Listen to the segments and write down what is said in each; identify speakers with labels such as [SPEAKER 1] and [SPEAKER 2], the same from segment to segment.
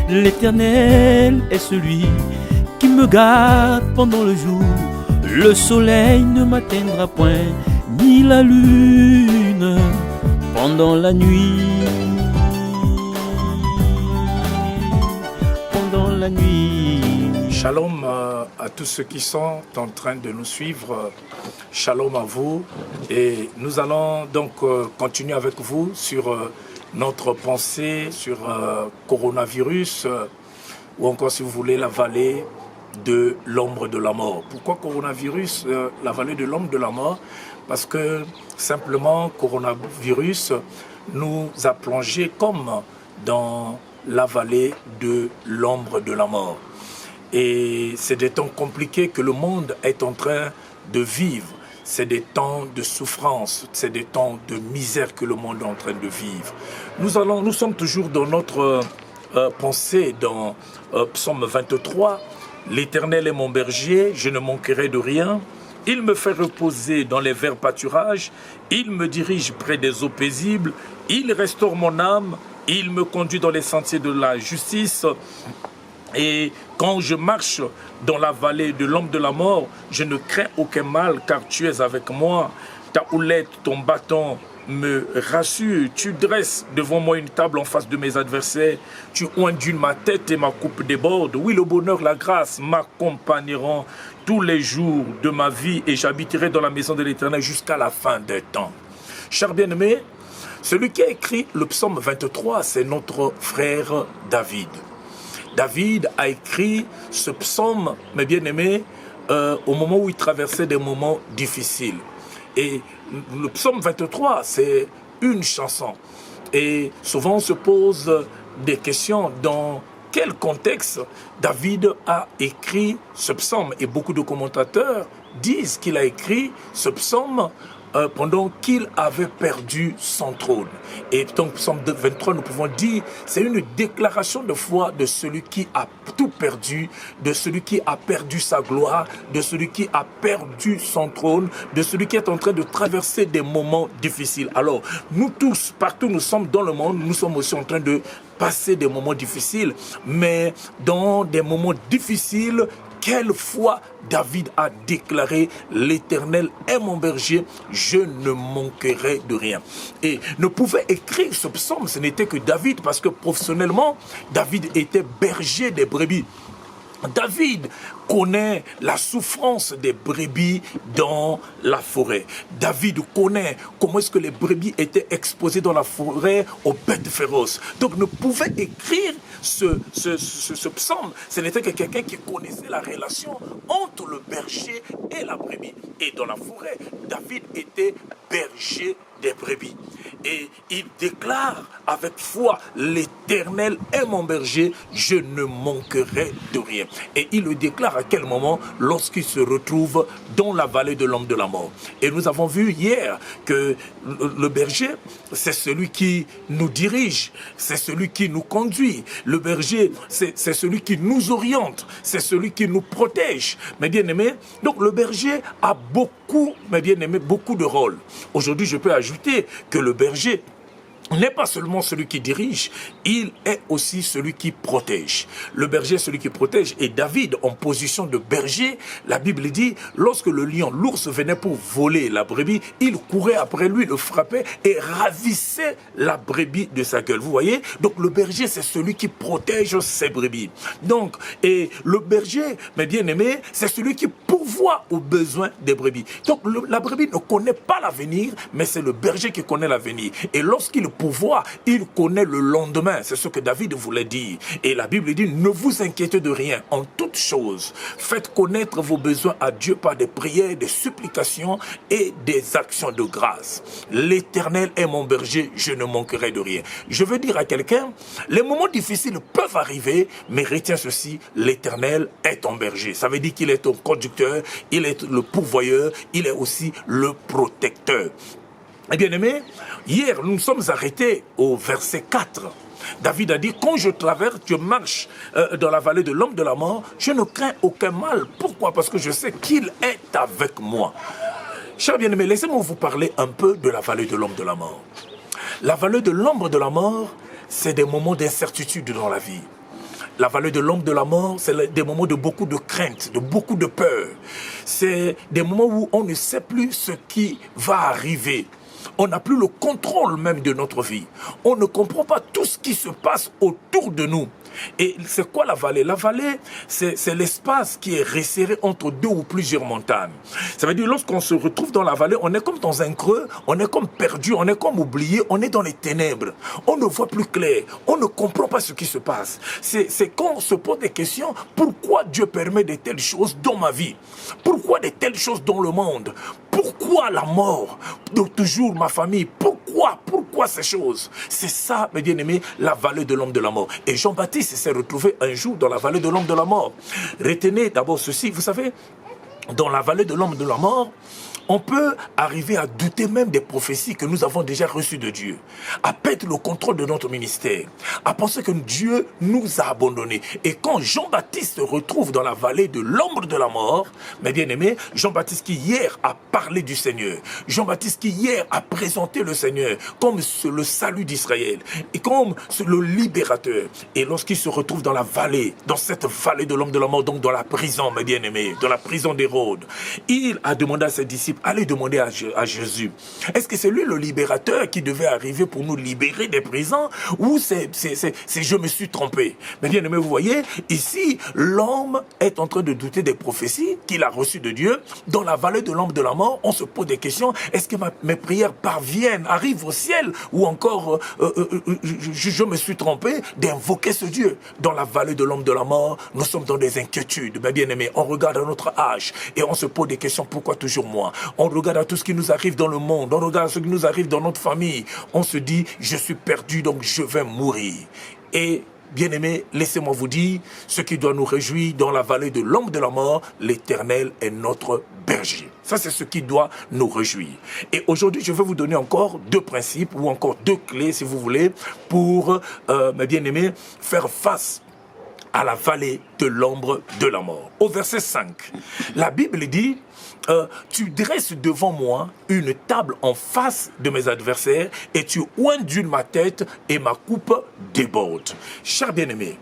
[SPEAKER 1] L'Éternel est celui qui me garde pendant le jour. Le soleil ne m'atteindra point, ni la lune pendant la nuit. Pendant la nuit.
[SPEAKER 2] Shalom à tous ceux qui sont en train de nous suivre. Shalom à vous. Et nous allons donc continuer avec vous sur notre pensée sur coronavirus ou encore, si vous voulez, la vallée de l'ombre de la mort. Pourquoi coronavirus, la vallée de l'ombre de la mort? Parce que simplement, coronavirus nous a plongé comme dans la vallée de l'ombre de la mort. Et c'est des temps compliqués que le monde est en train de vivre. C'est des temps de souffrance, c'est des temps de misère que le monde est en train de vivre. Nous sommes toujours dans notre pensée dans Psaume 23. L'Éternel est mon berger, je ne manquerai de rien. Il me fait reposer dans les verts pâturages. Il me dirige près des eaux paisibles. Il restaure mon âme. Il me conduit dans les sentiers de la justice. Et quand je marche dans la vallée de l'ombre de la mort, je ne crains aucun mal, car tu es avec moi. Ta houlette, ton bâton me rassure. Tu dresses devant moi une table en face de mes adversaires. Tu oindunes ma tête et ma coupe déborde. Oui, le bonheur, la grâce m'accompagneront tous les jours de ma vie et j'habiterai dans la maison de l'Éternel jusqu'à la fin des temps. Chers bien-aimés, celui qui a écrit le psaume 23, c'est notre frère David. David a écrit ce psaume, mes bien-aimés, au moment où il traversait des moments difficiles. Et le psaume 23, c'est une chanson. Et souvent, on se pose des questions dans quel contexte David a écrit ce psaume. Et beaucoup de commentateurs disent qu'il a écrit ce psaume pendant qu'il avait perdu son trône. Et donc, psaume 23, nous pouvons dire, c'est une déclaration de foi de celui qui a tout perdu, de celui qui a perdu sa gloire, de celui qui a perdu son trône, de celui qui est en train de traverser des moments difficiles. Alors, nous tous, partout où nous sommes dans le monde, nous sommes aussi en train de passer des moments difficiles, mais dans des moments difficiles, quelle foi David a déclaré « L'Éternel est mon berger, je ne manquerai de rien ». Et ne pouvait écrire ce psaume, ce n'était que David, parce que professionnellement, David était berger des brebis. David connaît la souffrance des brebis dans la forêt. David connaît comment est-ce que les brebis étaient exposées dans la forêt aux bêtes féroces. Donc ne pouvait écrire ce psaume, ce n'était que quelqu'un qui connaissait la relation entre le berger et la brebis. Et dans la forêt, David était berger des brebis. Et il déclare avec foi, l'Éternel est mon berger, je ne manquerai de rien. Et il le déclare à quel moment? Lorsqu'il se retrouve dans la vallée de l'ombre de la mort. Et nous avons vu hier que le berger, c'est celui qui nous dirige, c'est celui qui nous conduit. Le berger, c'est celui qui nous oriente, c'est celui qui nous protège. Mes bien-aimés, donc le berger a beaucoup, mes bien-aimés, beaucoup de rôles. Aujourd'hui, je peux ajouter que le berger n'est pas seulement celui qui dirige, il est aussi celui qui protège. Le berger est celui qui protège. Et David, en position de berger, la Bible dit, lorsque le lion, l'ours venait pour voler la brebis, il courait après lui, le frappait et ravissait la brebis de sa gueule. Vous voyez? Donc le berger, c'est celui qui protège ses brebis. Donc, et le berger, mes bien-aimés, c'est celui qui pourvoit aux besoins des brebis. Donc la brebis ne connaît pas l'avenir, mais c'est le berger qui connaît l'avenir. Et lorsqu'il pouvoir, il connaît le lendemain. C'est ce que David voulait dire. Et la Bible dit, ne vous inquiétez de rien. En toutes choses, faites connaître vos besoins à Dieu par des prières, des supplications et des actions de grâce. L'Éternel est mon berger, je ne manquerai de rien. Je veux dire à quelqu'un, les moments difficiles peuvent arriver, mais retiens ceci, l'Éternel est ton berger. Ça veut dire qu'il est ton conducteur, il est le pourvoyeur, il est aussi le protecteur. Eh bien aimé, hier nous nous sommes arrêtés au verset 4. David a dit, quand je traverse, je marche dans la vallée de l'ombre de la mort, je ne crains aucun mal. Pourquoi? Parce que je sais qu'il est avec moi. Chers bien-aimés, laissez-moi vous parler un peu de la vallée de l'ombre de la mort. La vallée de l'ombre de la mort, c'est des moments d'incertitude dans la vie. La vallée de l'ombre de la mort, c'est des moments de beaucoup de crainte, de beaucoup de peur. C'est des moments où on ne sait plus ce qui va arriver. On n'a plus le contrôle même de notre vie. On ne comprend pas tout ce qui se passe autour de nous. Et c'est quoi la vallée? La vallée, c'est l'espace qui est resserré entre deux ou plusieurs montagnes. Ça veut dire lorsqu'on se retrouve dans la vallée, on est comme dans un creux, on est comme perdu, on est comme oublié, on est dans les ténèbres. On ne voit plus clair, on ne comprend pas ce qui se passe. C'est quand on se pose des questions, pourquoi Dieu permet de telles choses dans ma vie? Pourquoi de telles choses dans le monde? Pourquoi la mort de toujours ma famille? Pourquoi ces choses? C'est ça, mes bien-aimés, la vallée de l'homme de la mort. Et Jean-Baptiste s'est retrouvé un jour dans la vallée de l'homme de la mort. Retenez d'abord ceci, vous savez, dans la vallée de l'homme de la mort, on peut arriver à douter même des prophéties que nous avons déjà reçues de Dieu, à perdre le contrôle de notre ministère, à penser que Dieu nous a abandonnés. Et quand Jean-Baptiste se retrouve dans la vallée de l'ombre de la mort, mes bien-aimés, Jean-Baptiste qui hier a parlé du Seigneur, Jean-Baptiste qui hier a présenté le Seigneur comme le salut d'Israël et comme le libérateur. Et lorsqu'il se retrouve dans la vallée, dans cette vallée de l'homme de la mort, donc dans la prison, mes bien-aimés, dans la prison d'Hérode, il a demandé à ses disciples, allez demander à Jésus, est-ce que c'est lui le libérateur qui devait arriver pour nous libérer des prisons, ou c'est je me suis trompé? Mais bien aimé, vous voyez, ici, l'homme est en train de douter des prophéties qu'il a reçues de Dieu. Dans la vallée de l'ombre de la mort, on se pose des questions, est-ce que mes prières parviennent, arrivent au ciel, ou encore je me suis trompé d'invoquer ce Dieu? Dans la vallée de l'ombre de la mort, nous sommes dans des inquiétudes, mais bien aimé, on regarde à notre âge et on se pose des questions, pourquoi toujours moi? On regarde à tout ce qui nous arrive dans le monde, on regarde à ce qui nous arrive dans notre famille, on se dit, je suis perdu, donc je vais mourir. Et bien-aimés, laissez-moi vous dire, ce qui doit nous réjouir dans la vallée de l'ombre de la mort, l'Éternel est notre berger. Ça, c'est ce qui doit nous réjouir. Et aujourd'hui, je vais vous donner encore deux principes, ou encore deux clés, si vous voulez, pour, mes bien-aimés, faire face à la vallée de l'ombre de la mort. Au verset 5, la Bible dit, tu dresses devant moi une table en face de mes adversaires et tu oindules ma tête et ma coupe déborde. Chers bien-aimés,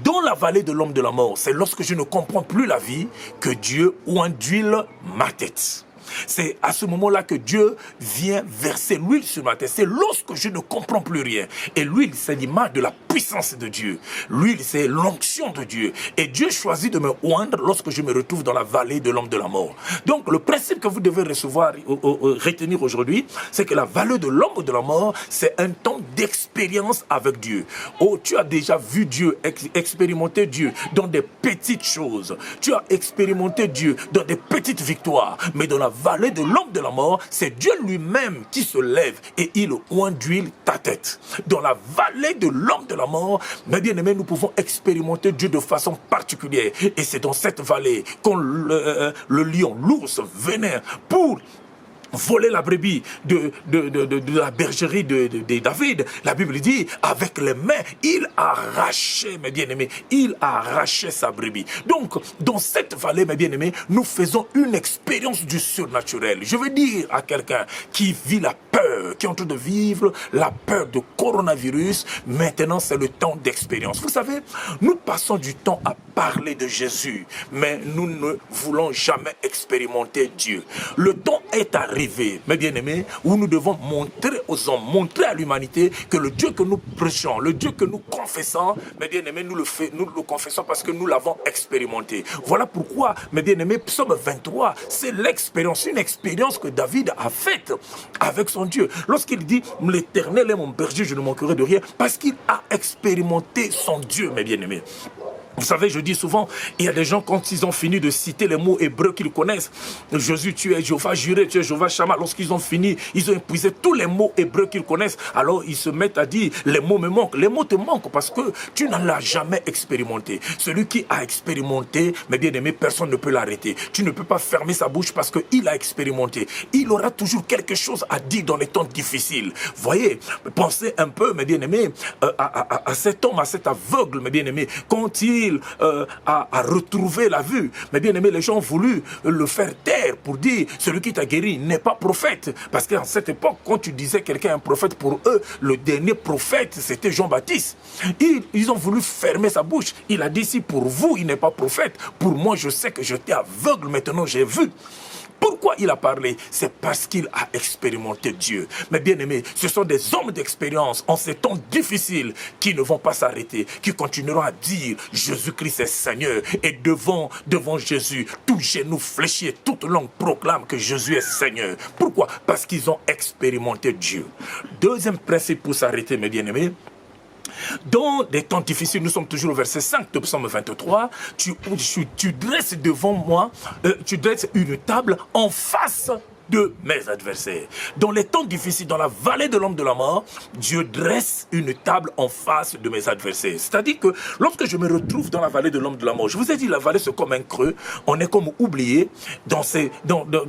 [SPEAKER 2] dans la vallée de l'homme de la mort, c'est lorsque je ne comprends plus la vie que Dieu oindule ma tête. C'est à ce moment-là que Dieu vient verser l'huile sur ma tête. C'est lorsque je ne comprends plus rien. Et l'huile, c'est l'image de la puissance de Dieu. L'huile, c'est l'onction de Dieu. Et Dieu choisit de me oindre lorsque je me retrouve dans la vallée de l'homme de la mort. Donc, le principe que vous devez retenir aujourd'hui, c'est que la vallée de l'homme de la mort, c'est un temps d'expérience avec Dieu. Oh, tu as déjà vu Dieu, expérimenter Dieu dans des petites choses. Tu as expérimenté Dieu dans des petites victoires. Mais dans la vallée de l'homme de la mort, c'est Dieu lui-même qui se lève et il oindule ta tête. Dans la vallée de l'homme de la mort, mes bien-aimés, nous pouvons expérimenter Dieu de façon particulière. Et c'est dans cette vallée quand le lion, l'ours venait pour voler la brebis de la bergerie de David, la Bible dit, avec les mains, il arrachait, mes bien-aimés, il arrachait sa brebis. Donc, dans cette vallée, mes bien-aimés, nous faisons une expérience du surnaturel. Je veux dire à quelqu'un qui vit la peur, qui est en train de vivre la peur de coronavirus, maintenant c'est le temps d'expérience. Vous savez, nous passons du temps à parler de Jésus, mais nous ne voulons jamais expérimenter Dieu. Le temps est arrivé, mes bien-aimés, où nous devons montrer aux hommes, montrer à l'humanité que le Dieu que nous prêchons, le Dieu que nous confessons, mes bien-aimés, nous le confessons parce que nous l'avons expérimenté. Voilà pourquoi, mes bien-aimés, Psaume 23, c'est l'expérience, une expérience que David a faite avec son Dieu. Lorsqu'il dit, l'Éternel est mon berger, je ne manquerai de rien, parce qu'il a expérimenté son Dieu, mes bien-aimés. Vous savez, je dis souvent, il y a des gens, quand ils ont fini de citer les mots hébreux qu'ils connaissent, Jésus, tu es Jéhovah Jireh, tu es Jéhovah Shammah, lorsqu'ils ont fini, ils ont épuisé tous les mots hébreux qu'ils connaissent, alors ils se mettent à dire, les mots me manquent. Les mots te manquent parce que tu n'en as jamais expérimenté. Celui qui a expérimenté, mes bien-aimés, personne ne peut l'arrêter. Tu ne peux pas fermer sa bouche parce qu'il a expérimenté. Il aura toujours quelque chose à dire dans les temps difficiles. Voyez, pensez un peu, mes bien-aimés, à cet homme, à cet aveugle, mes bien-aimés, quand il lorsqu'il a retrouvé la vue, mais bien aimé, les gens ont voulu le faire taire pour dire, celui qui t'a guéri n'est pas prophète. Parce qu'en cette époque, quand tu disais quelqu'un est un prophète, pour eux, le dernier prophète, c'était Jean-Baptiste. Ils ont voulu fermer sa bouche. Il a dit, si pour vous, il n'est pas prophète, pour moi, je sais que j'étais aveugle, maintenant j'ai vu. Pourquoi il a parlé? C'est parce qu'il a expérimenté Dieu. Mais bien aimé, ce sont des hommes d'expérience en ces temps difficiles qui ne vont pas s'arrêter, qui continueront à dire Jésus-Christ est Seigneur. Et devant Jésus, tout genou fléchit et toute langue proclame que Jésus est Seigneur. Pourquoi? Parce qu'ils ont expérimenté Dieu. Deuxième principe pour s'arrêter, mes bien-aimés. Dans des temps difficiles, nous sommes toujours au verset 5 de Psaume 23, tu dresses devant moi, tu dresses une table en face de mes adversaires. Dans les temps difficiles, dans la vallée de l'homme de la mort, Dieu dresse une table en face de mes adversaires. C'est-à-dire que lorsque je me retrouve dans la vallée de l'homme de la mort, je vous ai dit, la vallée c'est comme un creux, on est comme oublié.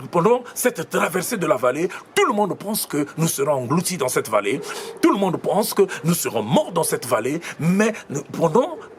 [SPEAKER 2] Pendant cette traversée de la vallée, tout le monde pense que nous serons engloutis dans cette vallée, tout le monde pense que nous serons morts dans cette vallée, mais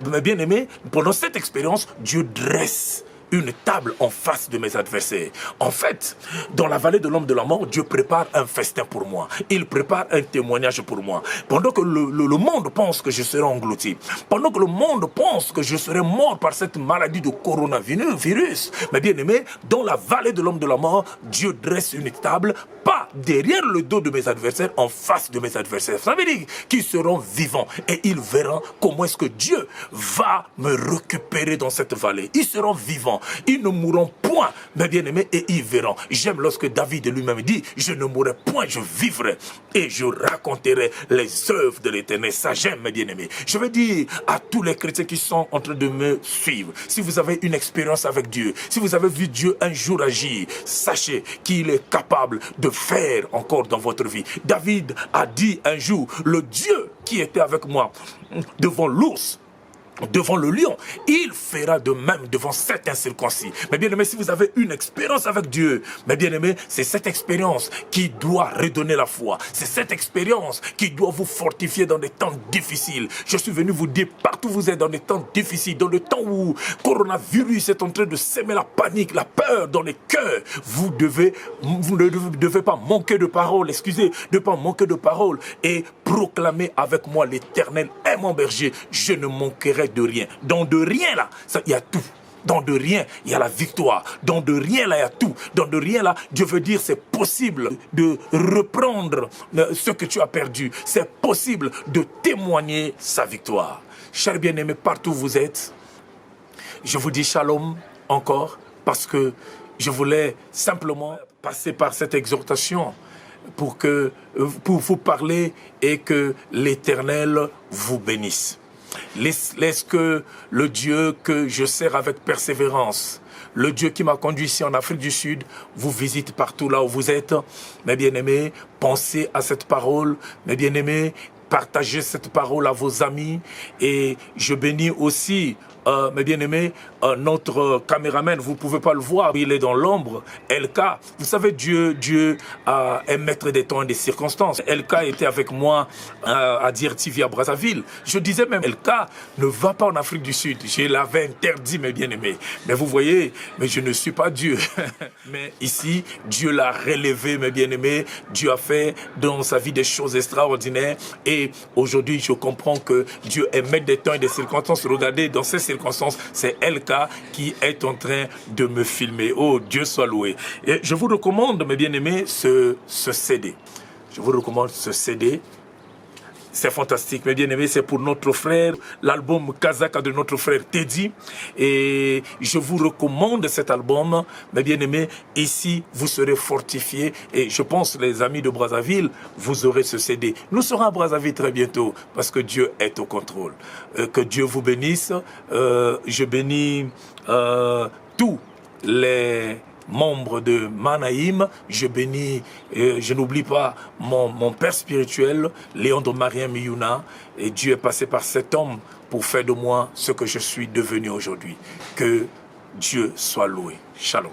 [SPEAKER 2] mes bien-aimés, pendant cette expérience, Dieu dresse une table en face de mes adversaires. En fait, dans la vallée de l'homme de la mort, Dieu prépare un festin pour moi. Il prépare un témoignage pour moi. Pendant que le monde pense que je serai englouti, pendant que le monde pense que je serai mort par cette maladie de coronavirus, mais bien aimé, dans la vallée de l'homme de la mort, Dieu dresse une table, pas derrière le dos de mes adversaires, en face de mes adversaires. Ça veut dire qu'ils seront vivants et ils verront comment est-ce que Dieu va me récupérer dans cette vallée. Ils seront vivants. Ils ne mourront point, mes bien-aimés, et ils verront. J'aime lorsque David lui-même dit, je ne mourrai point, je vivrai, et je raconterai les œuvres de l'Éternel. Ça, j'aime, mes bien-aimés. Je veux dire à tous les chrétiens qui sont en train de me suivre, si vous avez une expérience avec Dieu, si vous avez vu Dieu un jour agir, sachez qu'il est capable de faire encore dans votre vie. David a dit un jour, le Dieu qui était avec moi devant l'ours, devant le lion, il fera de même devant cet incirconcis. Mais bien aimé, si vous avez une expérience avec Dieu, mais bien aimé, c'est cette expérience qui doit redonner la foi. C'est cette expérience qui doit vous fortifier dans des temps difficiles. Je suis venu vous dire, partout où vous êtes dans des temps difficiles, dans le temps où coronavirus est en train de s'aimer la panique, la peur dans les cœurs, vous ne devez pas manquer de parole, de pas manquer de parole et proclamer avec moi l'Éternel est mon berger, je ne manquerai de rien. Dans de rien là, il y a tout. Dans de rien, il y a la victoire. Dans de rien là, il y a tout. Dans de rien là, Dieu veut dire c'est possible de reprendre ce que tu as perdu. C'est possible de témoigner sa victoire. Chers bien-aimés, partout où vous êtes, je vous dis shalom encore parce que je voulais simplement passer par cette exhortation pour vous parler et que l'Éternel vous bénisse. Laisse que le Dieu que je sers avec persévérance, le Dieu qui m'a conduit ici en Afrique du Sud, vous visite partout là où vous êtes. Mes bien-aimés, pensez à cette parole. Mes bien-aimés, partagez cette parole à vos amis. Et je bénis aussi mes bien-aimés, notre caméraman, vous ne pouvez pas le voir, il est dans l'ombre, Elka. Vous savez, Dieu est maître des temps et des circonstances. Elka était avec moi à DRTV à Brazzaville. Je disais même, Elka ne va pas en Afrique du Sud. Je l'avais interdit, mes bien-aimés. Mais vous voyez, mais je ne suis pas Dieu. Mais ici, Dieu l'a relevé, mes bien-aimés. Dieu a fait dans sa vie des choses extraordinaires. Et aujourd'hui, je comprends que Dieu est maître des temps et des circonstances. Regardez, dans ces circonstances, c'est Elka qui est en train de me filmer. Oh, Dieu soit loué. Et je vous recommande, mes bien-aimés, ce CD. Je vous recommande ce CD. C'est fantastique, mes bien-aimés, c'est pour notre frère, l'album Kazaka de notre frère Teddy. Et je vous recommande cet album, mes bien-aimés. Ici, vous serez fortifiés. Et je pense, les amis de Brazzaville, vous aurez ce CD. Nous serons à Brazzaville très bientôt, parce que Dieu est au contrôle. Que Dieu vous bénisse. Je bénis tous les membre de Manaïm, je bénis, je n'oublie pas mon père spirituel, Léon de Mariam Miyuna, et Dieu est passé par cet homme pour faire de moi ce que je suis devenu aujourd'hui. Que Dieu soit loué. Shalom.